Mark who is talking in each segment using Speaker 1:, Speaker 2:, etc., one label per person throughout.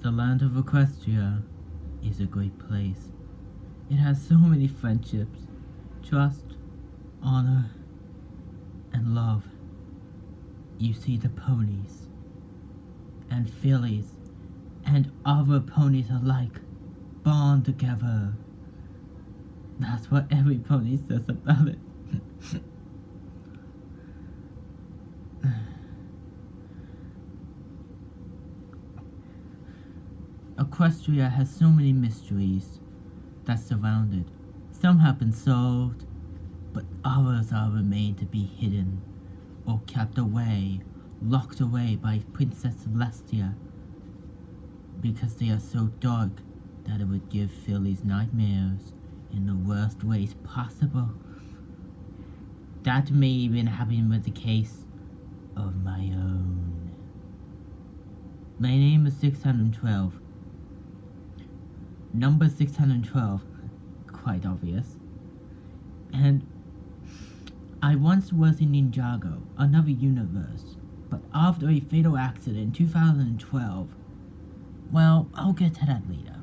Speaker 1: The land of Equestria is a great place. It has so many friendships, trust, honor, and love. You see the ponies, and fillies, and other ponies alike bond together. That's what every pony says about it. Equestria has so many mysteries that surround it. Some have been solved, but others are remained to be hidden or kept away, locked away by Princess Celestia, because they are so dark that it would give fillies nightmares in the worst ways possible. That may even happen with a case of my own. My name is 612. Number 612, quite obvious. And I once was in Ninjago, another universe, but after a fatal accident in 2012, well, I'll get to that later.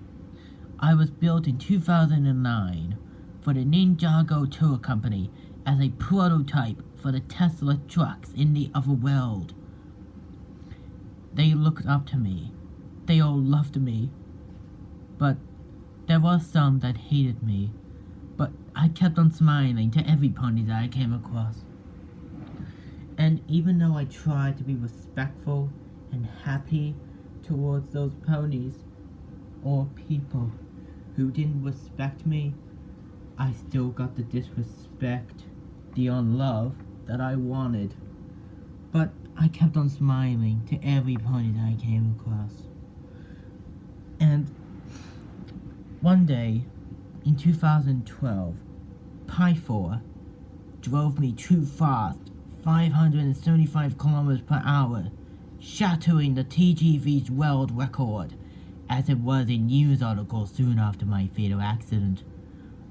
Speaker 1: I was built in 2009 for the Ninjago Tour Company as a prototype for the Tesla trucks in the other world. They looked up to me. They all loved me. But there were some that hated me. But I kept on smiling to every pony that I came across. And even though I tried to be respectful and happy towards those ponies or people who didn't respect me, I still got the disrespect, the unlove that I wanted. But I kept on smiling to every pony that I came across. And one day, in 2012, Pi-4 drove me too fast, 575 kilometers per hour, shattering the TGV's world record, as it was a news article soon after my fatal accident.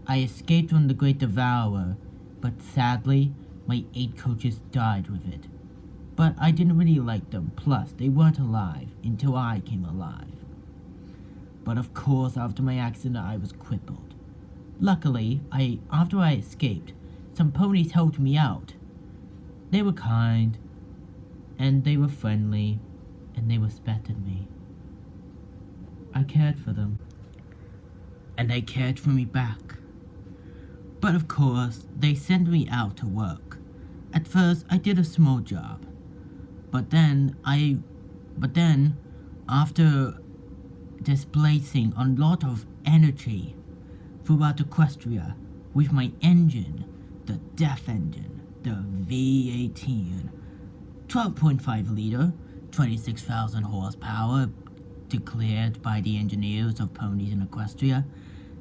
Speaker 1: I escaped from the Great Devourer, but sadly, my 8 coaches died with it. But I didn't really like them, plus they weren't alive until I came alive. But of course, after my accident, I was crippled. Luckily, after I escaped, some ponies helped me out. They were kind, and they were friendly, and they respected me. I cared for them, and they cared for me back. But of course, they sent me out to work. At first, I did a small job, but then after displacing a lot of energy throughout Equestria with my engine, the Death Engine, the V18, 12.5 liter, 26,000 horsepower, declared by the engineers of ponies in Equestria,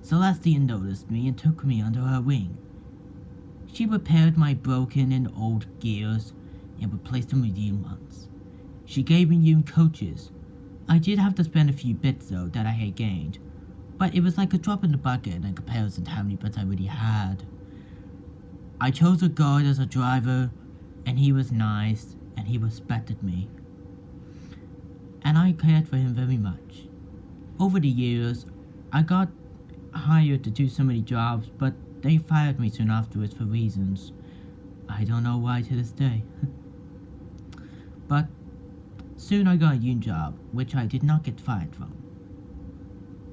Speaker 1: Celestia noticed me and took me under her wing. She repaired my broken and old gears and replaced them with new ones. She gave me new coaches. I did have to spend a few bits though that I had gained, but it was like a drop in the bucket in comparison to how many bits I really had. I chose a guard as a driver, and he was nice, and he respected me. And I cared for him very much. Over the years, I got hired to do so many jobs, but they fired me soon afterwards for reasons I don't know why to this day. But soon I got a new job, which I did not get fired from.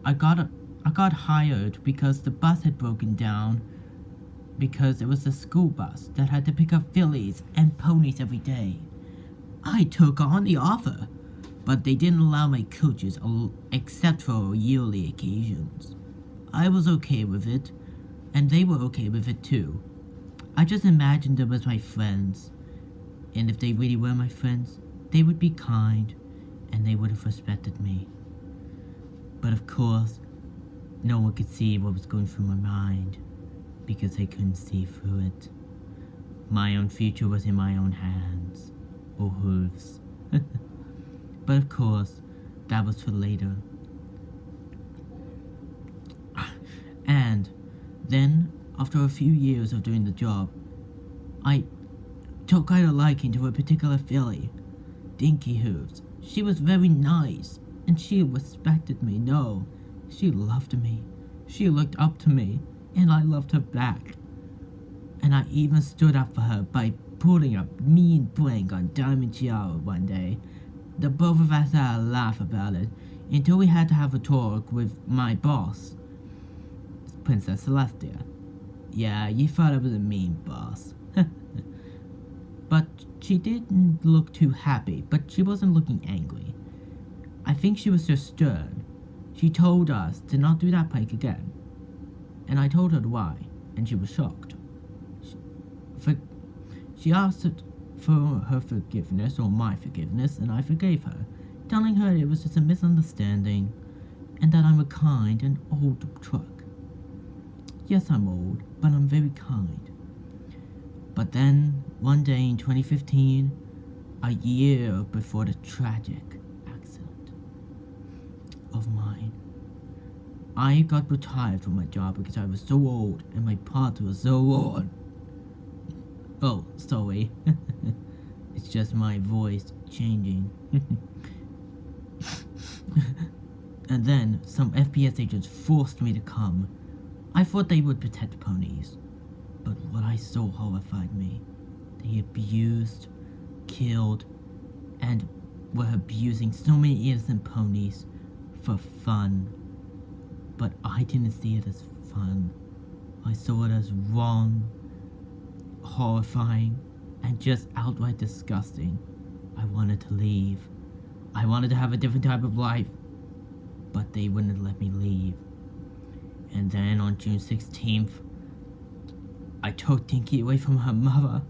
Speaker 1: I got hired because the bus had broken down, because it was a school bus that had to pick up fillies and ponies every day. I took on the offer, but they didn't allow my coaches except for yearly occasions. I was okay with it, and they were okay with it too. I just imagined them as my friends, and if they really were my friends, they would be kind, and they would have respected me. But of course, no one could see what was going through my mind, because they couldn't see through it. My own future was in my own hands, or hooves. But of course, that was for later. And then, after a few years of doing the job, I took quite a liking to a particular filly, Dinky Hooves. She was very nice, And she respected me. No, she loved me. She looked up to me, and I loved her back. And I even stood up for her by pulling a mean prank on Diamond Tiara one day. The both of us had a laugh about it until we had to have a talk with my boss, Princess Celestia. Yeah, you thought I was a mean boss. But she didn't look too happy, but she wasn't looking angry. I think she was just stern. She told us to not do that prank again. And I told her why, and she was shocked. She asked for her forgiveness or my forgiveness, and I forgave her, telling her it was just a misunderstanding and that I'm a kind and old truck. Yes, I'm old, but I'm very kind. But then, one day in 2015, a year before the tragic accident of mine, I got retired from my job because I was so old and my part was so old. Oh, sorry. It's just my voice changing. And then some FPS agents forced me to come. I thought they would protect ponies, but what I saw horrified me. They abused, killed, and were abusing so many innocent ponies for fun. But I didn't see it as fun. I saw it as wrong, horrifying, and just outright disgusting. I wanted to leave. I wanted to have a different type of life, but they wouldn't let me leave. And then on June 16th, I took Dinky away from her mother,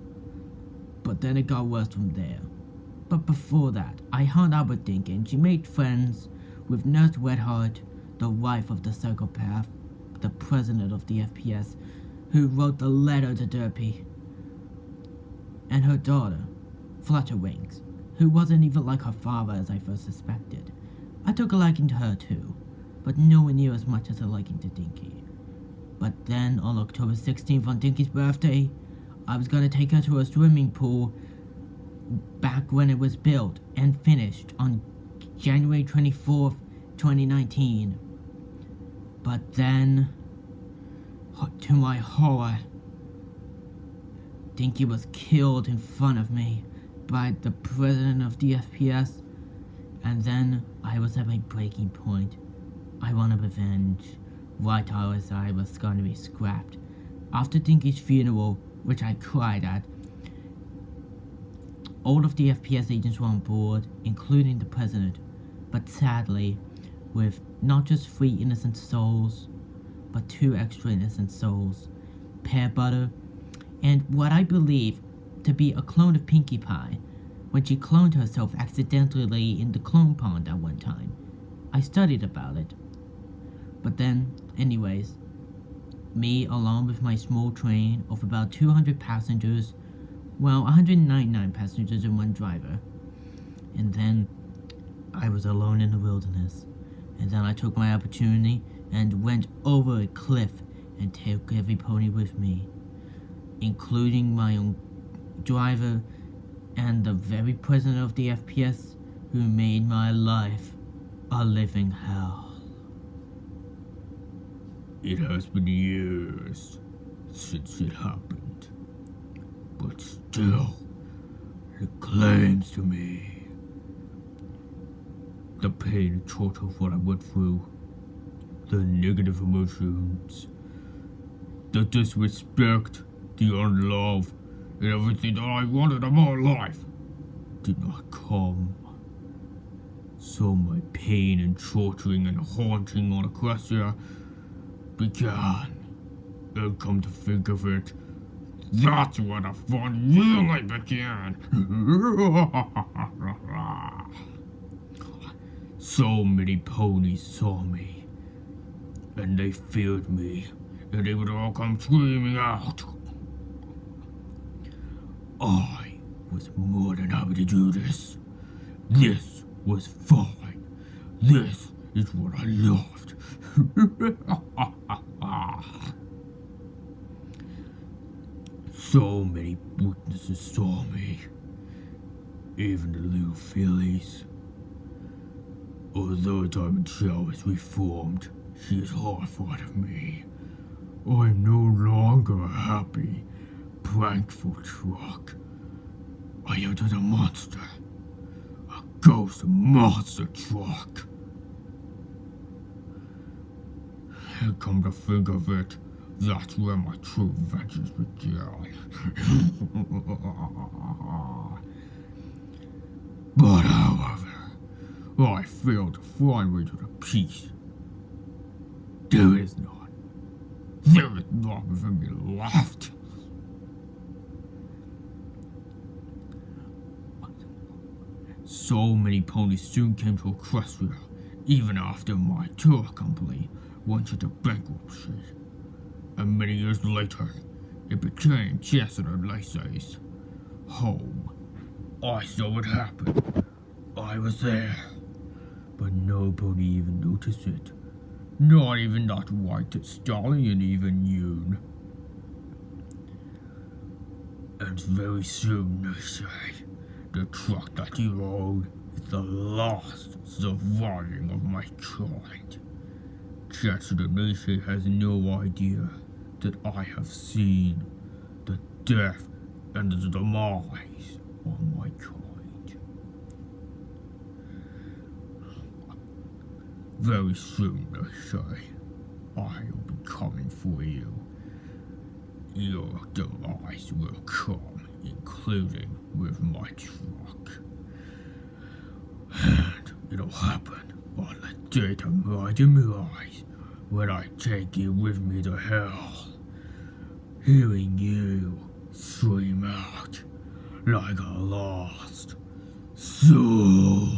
Speaker 1: but then it got worse from there. But before that, I hung out with Dinky and she made friends with Nurse Redheart, the wife of the psychopath, the president of the FPS, who wrote the letter to Derpy, and her daughter, Flutterwings, who wasn't even like her father as I first suspected. I took a liking to her too, but nowhere near as much as a liking to Dinky. But then on October 16th, on Dinky's birthday, I was gonna take her to a swimming pool back when it was built and finished on January 24th, 2019. But then, to my horror, Dinky was killed in front of me by the president of the FPS, and then I was at my breaking point. I wanted revenge, right as I was going to be scrapped. After Dinky's funeral, which I cried at, all of the FPS agents were on board, including the president, but sadly, with not just 3 innocent souls, but 2 extra innocent souls, Pear Butter, and what I believe to be a clone of Pinkie Pie, when she cloned herself accidentally in the clone pond at one time. I studied about it. But then, anyways, me along with my small train of about 200 passengers, well, 199 passengers and 1 driver, and then I was alone in the wilderness, and then I took my opportunity and went over a cliff and took every pony with me, including my own driver and the very president of the FPS who made my life a living hell. It has been years since it happened, but still, it claims to me the pain and torture of what I went through, the negative emotions, the disrespect, the unlove, and everything that I wanted in my life did not come. So my pain and torturing and haunting on Equestria began. And come to think of it, that's where the fun really began. So many ponies saw me, and they feared me, and they would all come screaming out. I was more than happy to do this. This was fine. This is what I loved. So many witnesses saw me, even the little fillies.
Speaker 2: Although Diamond Shell is reformed, she is horrified of me. I'm no longer a happy, prankful truck. I am the monster. A ghost monster truck. And come to think of it, that's where my true vengeance began. But however, I failed to find way to the peace. There is none. There is none within me left. So many ponies soon came to a crossroad, even after my tour company went into bankruptcy. And many years later, it became Chancellor Lacey's home. I saw it happen. I was there. But nobody even noticed it. Not even that white stallion even knew. And very soon, they say, the truck that you rode is the last surviving of my kind. Chancellor Lacey has no idea that I have seen the death and the demise of my kind. Very soon, they say, I will be coming for you. Your demise will come, including with my truck. And it'll happen on the date of my demise, when I take you with me to hell, hearing you scream out like a lost soul.